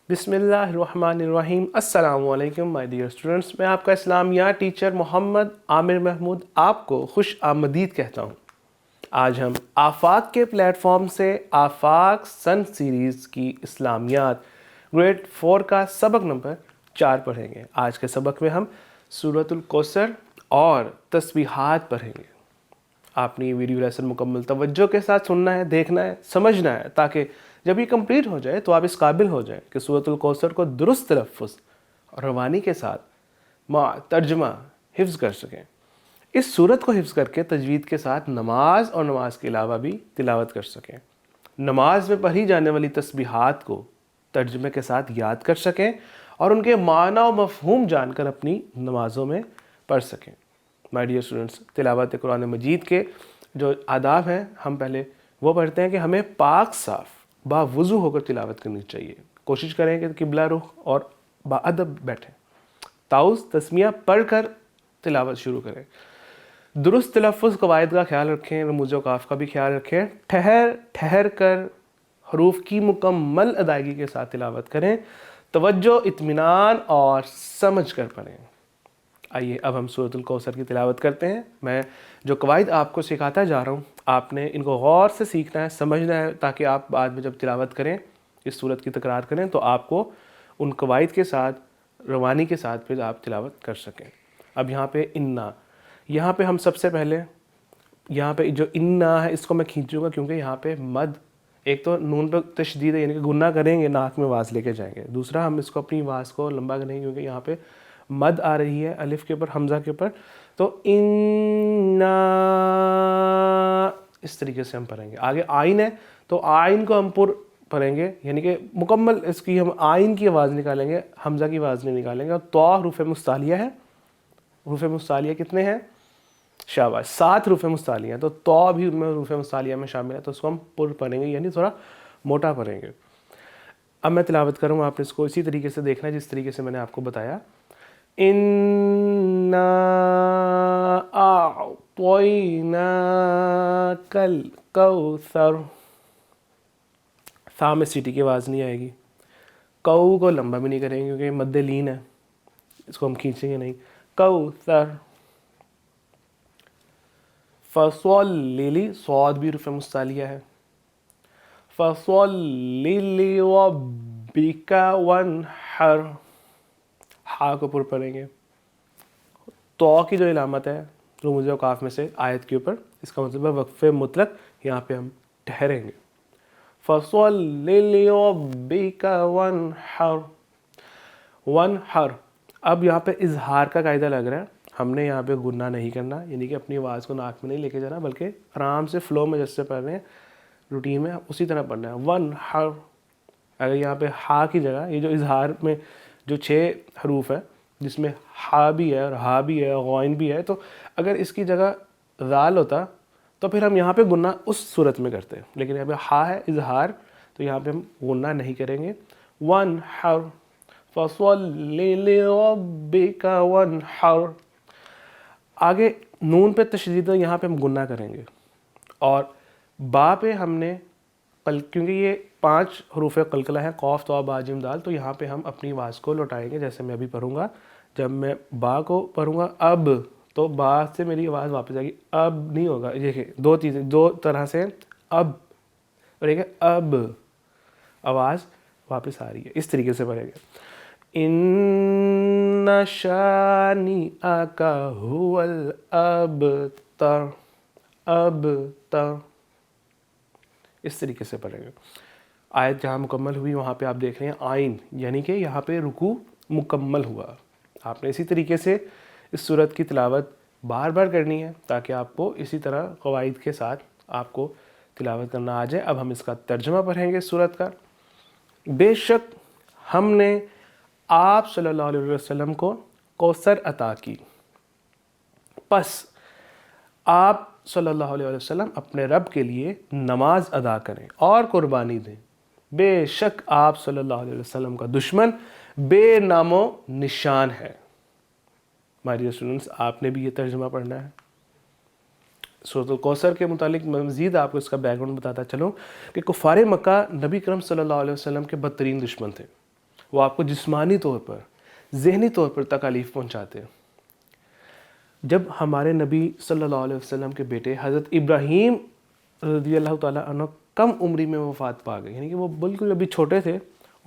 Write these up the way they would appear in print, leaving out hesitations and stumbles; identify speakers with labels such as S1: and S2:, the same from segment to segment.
S1: بسم اللہ الرحمن الرحیم۔ السلام علیکم مائی ڈیئر اسٹوڈنٹس، میں آپ کا اسلامیات ٹیچر محمد عامر محمود آپ کو خوش آمدید کہتا ہوں۔ آج ہم آفاق کے پلیٹ فارم سے آفاق سن سیریز کی اسلامیات گریڈ 4 کا سبق نمبر 4 پڑھیں گے۔ آج کے سبق میں ہم سورۃ الکوثر اور تسبیحات پڑھیں گے۔ آپ نے یہ ویڈیو لیسن مکمل توجہ کے ساتھ سننا ہے، دیکھنا ہے، سمجھنا ہے، تاکہ جب یہ کمپلیٹ ہو جائے تو آپ اس قابل ہو جائیں کہ سورۃ الکوثر کو درست تلفظ اور روانی کے ساتھ ترجمہ حفظ کر سکیں۔ اس سورت کو حفظ کر کے تجوید کے ساتھ نماز اور نماز کے علاوہ بھی تلاوت کر سکیں۔ نماز میں پڑھی جانے والی تسبیحات کو ترجمے کے ساتھ یاد کر سکیں اور ان کے معنی و مفہوم جان کر اپنی نمازوں میں پڑھ سکیں۔ مائی ڈیئر اسٹوڈنٹس، تلاوت قرآن مجید کے جو آداب ہیں ہم پہلے وہ پڑھتے ہیں کہ ہمیں پاک صاف باوضو ہو کر تلاوت کرنی چاہیے۔ کوشش کریں کہ قبلہ رخ اور باادب بیٹھیں۔ تعوذ تسمیہ پڑھ کر تلاوت شروع کریں۔ درست تلفظ قواعد کا خیال رکھیں، رموز و قاف کا بھی خیال رکھیں۔ ٹھہر کر حروف کی مکمل ادائیگی کے ساتھ تلاوت کریں۔ توجہ، اطمینان اور سمجھ کر پڑھیں۔ آئیے اب ہم سورۃ الکوثر کی تلاوت کرتے ہیں۔ میں جو قواعد آپ کو سکھاتا جا رہا ہوں، آپ نے ان کو غور سے سیکھنا ہے، سمجھنا ہے، تاکہ آپ بعد میں جب تلاوت کریں، اس سورت کی تکرار کریں تو آپ کو ان قواعد کے ساتھ، روانی کے ساتھ پھر آپ تلاوت کر سکیں۔ اب یہاں پہ انا، یہاں پہ ہم سب سے پہلے یہاں پہ جو انا ہے اس کو میں کھینچوں گا، کیونکہ یہاں پہ مد، ایک تو نون پہ تشدید ہے، یعنی کہ گنہ کریں گے، ناک میں آواز لے کے جائیں گے۔ دوسرا ہم اس کو اپنی آواز کو لمبا کریں گے کیونکہ یہاں پہ مد آ رہی ہے الف کے اوپر، حمزہ کے اوپر، تو انا اس طریقے سے ہم پڑھیں گے۔ آگے آئین ہے تو آئین کو ہم پر پڑھیں گے، یعنی کہ مکمل اس کی ہم آئین کی آواز نکالیں گے، حمزہ کی آواز نہیں نکالیں گے۔ اور تو حروف مستعلیہ ہے۔ حروف مستعلیہ کتنے ہیں؟ شاباش، 7 حروف مستعلیہ ہیں، تو بھی ان میں حروف مستعلیہ میں شامل ہے، تو اس کو ہم پر پڑھیں گے، یعنی تھوڑا موٹا پڑھیں گے۔ اب میں تلاوت کروں گا، آپ نے اس کو اسی طریقے سے دیکھنا ہے جس طریقے سے میں نے آپ کو بتایا۔ اِنَّا أَعْطَيْنَاكَ الْكَوْثَرَ، ثا میں سیٹی کی آواز نہیں آئے گی۔ کو لمبا بھی نہیں کریں گے کیونکہ مد لین ہے، اس کو ہم کھینچیں گے نہیں۔ کوثر، فصلی، صاد بھی حروف مستعلیہ ہے۔ فصلی لربک وانحر، ہا کو پر پڑھیں گے۔ تو کی جو علامت ہے رموز و قاف میں سے آیت کے اوپر، اس کا مطلب ہے وقف مطلق، یہاں پہ ہم ٹھہریں گے۔ فَصَلِّ لِرَبِّكَ وَانْحَرْ، وَانْحَرْ، اب یہاں پہ اظہار کا قاعدہ لگ رہا ہے، ہم نے یہاں پہ گنہ نہیں کرنا، یعنی کہ اپنی آواز کو ناک میں نہیں لے کے جانا، بلکہ آرام سے فلو میں جیسے پڑھ رہے ہیں روٹین میں اسی طرح پڑھنا ہے۔ وَانْحَرْ، اگر یہاں پہ ہا کی جگہ، یہ جو اظہار میں جو 6 حروف ہے جس میں ہا بھی ہے اور ہا بھی ہے، غائن بھی ہے، تو اگر اس کی جگہ ذال ہوتا تو پھر ہم یہاں پہ گنہ اس صورت میں کرتے ہیں، لیکن یہاں پہ ہا ہے اظہار، تو یہاں پہ ہم گنہ نہیں کریں گے۔ وَانْحَرْ فَصَلِّ لِرَبِّكَ وَانْحَرْ، آگے نون پہ تشدید ہے، یہاں پہ ہم گنہ کریں گے، اور با پہ ہم نے کیونکہ یہ 5 حروف قلقلہ ہیں، قوف، طا، با، جیم، دال، تو یہاں پہ ہم اپنی آواز کو لوٹائیں گے، جیسے میں ابھی پڑھوں گا۔ جب میں با کو پڑھوں گا اب، تو با سے میری آواز واپس آئے گی، اب نہیں ہوگا۔ یہ 2 چیزیں، 2 طرح سے اب، اور ایک ہے اب، آواز واپس آ رہی ہے، اس طریقے سے پڑھیں گے۔ اِنَّ شَانِئَكَ هُوَ الْأَبْتَرُ، ابتر، اس طریقے سے پڑھیں گے۔ آیت جہاں مکمل ہوئی وہاں پہ آپ دیکھ رہے ہیں آئین، یعنی کہ یہاں پہ رکوع مکمل ہوا۔ آپ نے اسی طریقے سے اس سورت کی تلاوت بار بار کرنی ہے تاکہ آپ کو اسی طرح قواعد کے ساتھ آپ کو تلاوت کرنا آ جائے۔ اب ہم اس کا ترجمہ پڑھیں گے سورت کا۔ بے شک ہم نے آپ صلی اللہ علیہ وسلم کو کوثر عطا کی، پس آپ صلی اللہ علیہ وسلم اپنے رب کے لیے نماز ادا کریں اور قربانی دیں۔ بے شک آپ صلی اللہ علیہ وسلم کا دشمن بے نام و نشان ہے۔ ہماری اسٹوڈنٹس، آپ نے بھی یہ ترجمہ پڑھنا ہے۔ سورۃ الکوثر کے متعلق مزید آپ کو اس کا بیک گراؤنڈ بتاتا چلوں کہ کفار مکہ نبی کرم صلی اللہ علیہ وسلم کے بدترین دشمن تھے۔ وہ آپ کو جسمانی طور پر، ذہنی طور پر تکالیف پہنچاتے ہیں۔ جب ہمارے نبی صلی اللہ علیہ وسلم کے بیٹے حضرت ابراہیم رضی اللہ تعالیٰ عنہ کم عمری میں وفات پا گئے، یعنی کہ وہ بالکل ابھی چھوٹے تھے،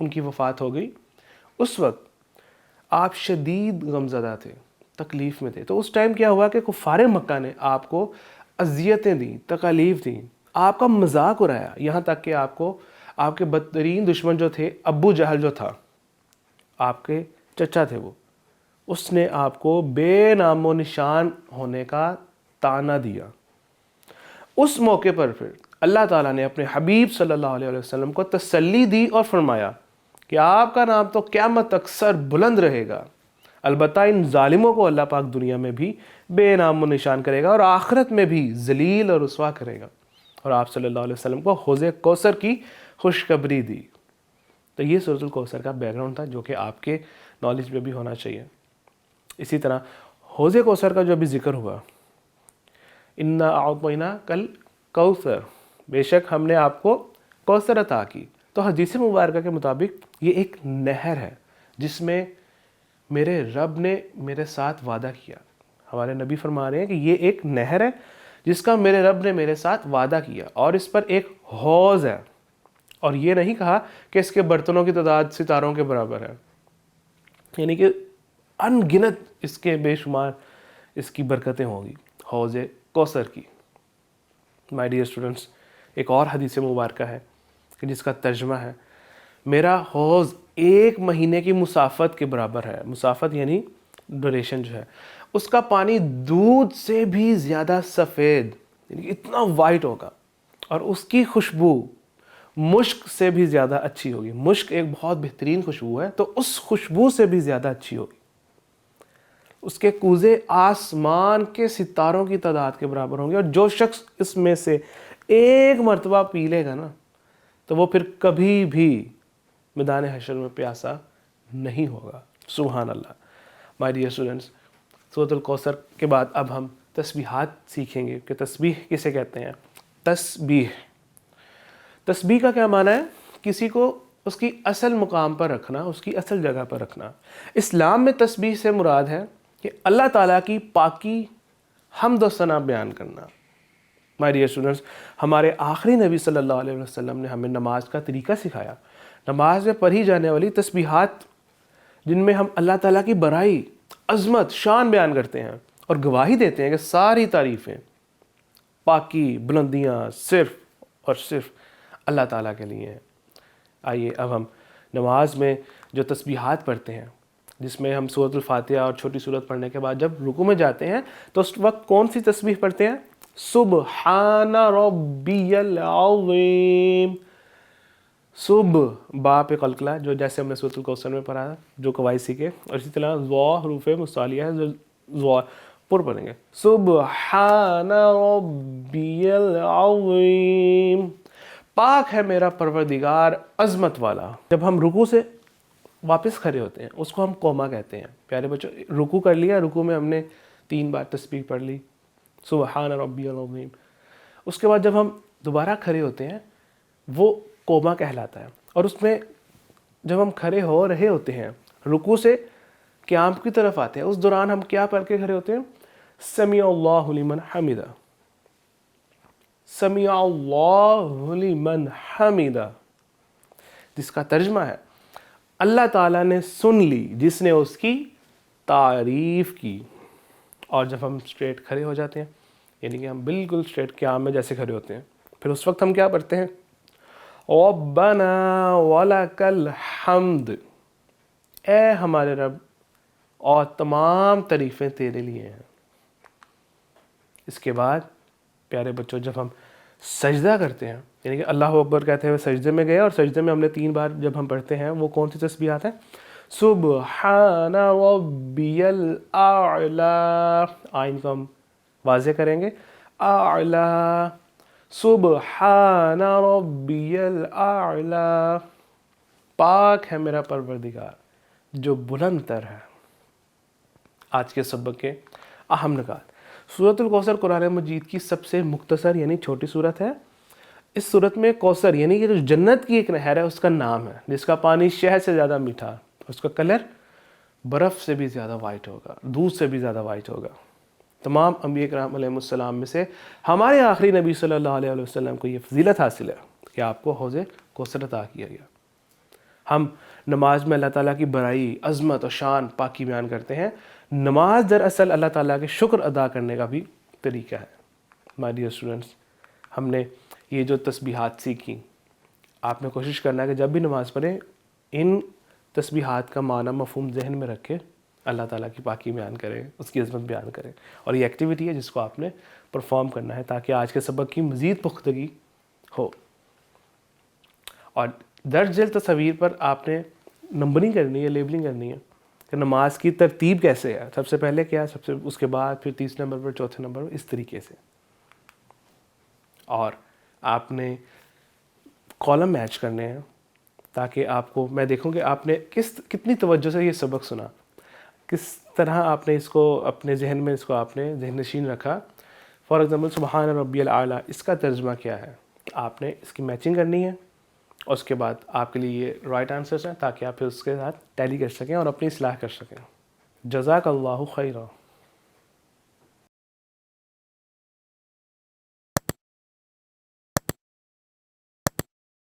S1: ان کی وفات ہو گئی، اس وقت آپ شدید غمزدہ تھے، تکلیف میں تھے۔ تو اس ٹائم کیا ہوا کہ کفار مکہ نے آپ کو اذیتیں دیں، تکالیف دیں، آپ کا مذاق اڑایا، یہاں تک کہ آپ کو آپ کے بدترین دشمن جو تھے، ابو جہل جو تھا، آپ کے چچا تھے وہ، اس نے آپ کو بے نام و نشان ہونے کا طعنہ دیا۔ اس موقع پر پھر اللہ تعالیٰ نے اپنے حبیب صلی اللہ علیہ وسلم کو تسلی دی اور فرمایا کہ آپ کا نام تو قیامت تک سر بلند رہے گا، البتہ ان ظالموں کو اللہ پاک دنیا میں بھی بے نام و نشان کرے گا اور آخرت میں بھی ذلیل اور رسوا کرے گا۔ اور آپ صلی اللہ علیہ وسلم کو حوض کوثر کی خوشخبری دی۔ تو یہ سورۃ الکوثر کا بیک گراؤنڈ تھا جو کہ آپ کے نالج میں بھی ہونا چاہیے۔ اسی طرح حوض کوثر کا جو بھی ذکر ہوا، انا اعطیناک الکوثر، بے شک ہم نے آپ کو کوثر عطا کی، تو حدیث مبارکہ کے مطابق یہ ایک نہر ہے جس میں میرے رب نے میرے ساتھ وعدہ کیا۔ ہمارے نبی فرما رہے ہیں کہ یہ ایک نہر ہے جس کا میرے رب نے میرے ساتھ وعدہ کیا، اور اس پر ایک حوض ہے، اور یہ نہیں کہا کہ اس کے برتنوں کی تعداد ستاروں کے برابر ہے، یعنی کہ ان گنت اس کے بے شمار اس کی برکتیں ہوں گی حوض کوثر کی۔ مائی ڈیئر اسٹوڈنٹس، ایک اور حدیث مبارکہ ہے کہ جس کا ترجمہ ہے، میرا حوض 1 مہینے کی مسافت کے برابر ہے۔ مسافت یعنی ڈوریشن جو ہے، اس کا پانی دودھ سے بھی زیادہ سفید، یعنی کہ اتنا وائٹ ہوگا، اور اس کی خوشبو مشک سے بھی زیادہ اچھی ہوگی۔ مشک ایک بہت بہترین خوشبو ہے، تو اس خوشبو سے بھی زیادہ اچھی ہوگی۔ اس کے کوزے آسمان کے ستاروں کی تعداد کے برابر ہوں گے، اور جو شخص اس میں سے ایک مرتبہ پی لے گا نا، تو وہ پھر کبھی بھی میدان حشر میں پیاسا نہیں ہوگا۔ سبحان اللہ۔ مائی ڈیئر اسٹوڈنٹس، سورۃ الکوثر کے بعد اب ہم تسبیحات سیکھیں گے کہ تسبیح کسے کہتے ہیں۔ تسبیح، تسبیح کا کیا معنی ہے؟ کسی کو اس کی اصل مقام پر رکھنا، اس کی اصل جگہ پر رکھنا۔ اسلام میں تسبیح سے مراد ہے کہ اللہ تعالیٰ کی پاکی، حمد و ثنا بیان کرنا۔ مائی ڈیئر اسٹوڈنٹس، ہمارے آخری نبی صلی اللہ علیہ وسلم نے ہمیں نماز کا طریقہ سکھایا۔ نماز میں پڑھی جانے والی تسبیحات جن میں ہم اللہ تعالیٰ کی بڑائی، عظمت، شان بیان کرتے ہیں اور گواہی دیتے ہیں کہ ساری تعریفیں، پاکی، بلندیاں صرف اور صرف اللہ تعالیٰ کے لیے ہیں۔ آئیے اب ہم نماز میں جو تسبیحات پڑھتے ہیں، جس میں ہم سورۃ الفاتحہ اور چھوٹی سورت پڑھنے کے بعد جب رکوع میں جاتے ہیں تو اس وقت کون سی تسبیح پڑھتے ہیں؟ سبحان ربی العظیم۔ صبح با پہ قلقلہ، جو جیسے ہم نے سورۃ الکوثر میں پڑھا جو قواعد سیکھے، اور اسی طرح ضا حروف مصالیہ ہے جو ضا پر پڑھیں گے، سبحان ربی العظیم، پاک ہے میرا پروردگار عظمت والا۔ جب ہم رکوع سے واپس کھڑے ہوتے ہیں اس کو ہم قوما کہتے ہیں۔ پیارے بچوں، رکوع کر لیا، رکوع میں ہم نے 3 بار تسبیح پڑھ لی، سبحان ربی العظیم۔ اس کے بعد جب ہم دوبارہ کھڑے ہوتے ہیں وہ قوما کہلاتا ہے، اور اس میں جب ہم کھڑے ہو رہے ہوتے ہیں رکوع سے قیام کی طرف آتے ہیں، اس دوران ہم کیا پڑھ کے کھڑے ہوتے ہیں؟ سمیع اللہ لمن حمدہ، سمیع اللہ لمن حمدہ، جس کا ترجمہ ہے اللہ تعالیٰ نے سن لی جس نے اس کی تعریف کی۔ اور جب ہم اسٹریٹ کھڑے ہو جاتے ہیں، یعنی کہ ہم بالکل اسٹریٹ قیام میں جیسے کھڑے ہوتے ہیں، پھر اس وقت ہم کیا پڑھتے ہیں؟ ربنا ولک الحمد، اے ہمارے رب اور تمام تعریفیں تیرے لیے ہیں۔ اس کے بعد پیارے بچوں جب ہم سجدہ کرتے ہیں، یعنی کہ اللہ اکبر کہتے ہوئے سجدے میں گئے، اور سجدے میں ہم نے 3 بار جب ہم پڑھتے ہیں وہ کون سی تسبیحات ہیں؟ سبحان ربی الاعلی، آئین کو ہم واضح کریں گے، اعلی، سبحان ربی الاعلی، پاک ہے میرا پروردگار جو بلند تر ہے۔ آج کے سبق کے اہم نکات۔ سورۃ الکوثر قرآن مجید کی سب سے مختصر یعنی چھوٹی سورت ہے۔ اس سورت میں کوثر یعنی کہ جو جنت کی ایک نہر ہے اس کا نام ہے، جس کا پانی شہد سے زیادہ میٹھا اس کا کلر برف سے بھی زیادہ وائٹ ہوگا، دودھ سے بھی زیادہ وائٹ ہوگا۔ تمام انبیاء کرام علیہ السلام میں سے ہمارے آخری نبی صلی اللہ علیہ وسلم کو یہ فضیلت حاصل ہے کہ آپ کو حوض کوثر عطا کیا گیا۔ ہم نماز میں اللہ تعالیٰ کی بڑائی، عظمت اور شان، پاکی بیان کرتے ہیں۔ نماز دراصل اللہ تعالیٰ کے شکر ادا کرنے کا بھی طریقہ ہے۔ مائی ڈیئر اسٹوڈنٹس، ہم نے یہ جو تسبیحات سیکھی، آپ نے کوشش کرنا ہے کہ جب بھی نماز پڑھیں ان تسبیحات کا معنی مفہوم ذہن میں رکھے، اللہ تعالیٰ کی پاکی بیان کریں، اس کی عظمت بیان کریں، اور یہ ایکٹیویٹی ہے جس کو آپ نے پرفارم کرنا ہے تاکہ آج کے سبق کی مزید پختگی ہو۔ اور درج ذیل تصویر پر آپ نے نمبرنگ کرنی ہے، لیبلنگ کرنی ہے کہ نماز کی ترتیب کیسے ہے، سب سے پہلے کیا، سب سے اس کے بعد پھر تیسرے نمبر پر، چوتھے نمبر پر، اس طریقے سے۔ اور آپ نے کالم میچ کرنے ہیں تاکہ آپ کو، میں دیکھوں کہ آپ نے کتنی توجہ سے یہ سبق سنا، کس طرح آپ نے اس کو اپنے ذہن میں، اس کو آپ نے ذہن نشین رکھا۔ فار ایگزامپل سبحان ربی الاعلیٰ، اس کا ترجمہ کیا ہے، آپ نے اس کی میچنگ کرنی ہے، اور اس کے بعد آپ کے لیے یہ رائٹ آنسرز ہیں تاکہ آپ پھر اس کے ساتھ ٹیلی کر سکیں اور اپنی اصلاح کر سکیں۔ جزاک اللہ خیرا۔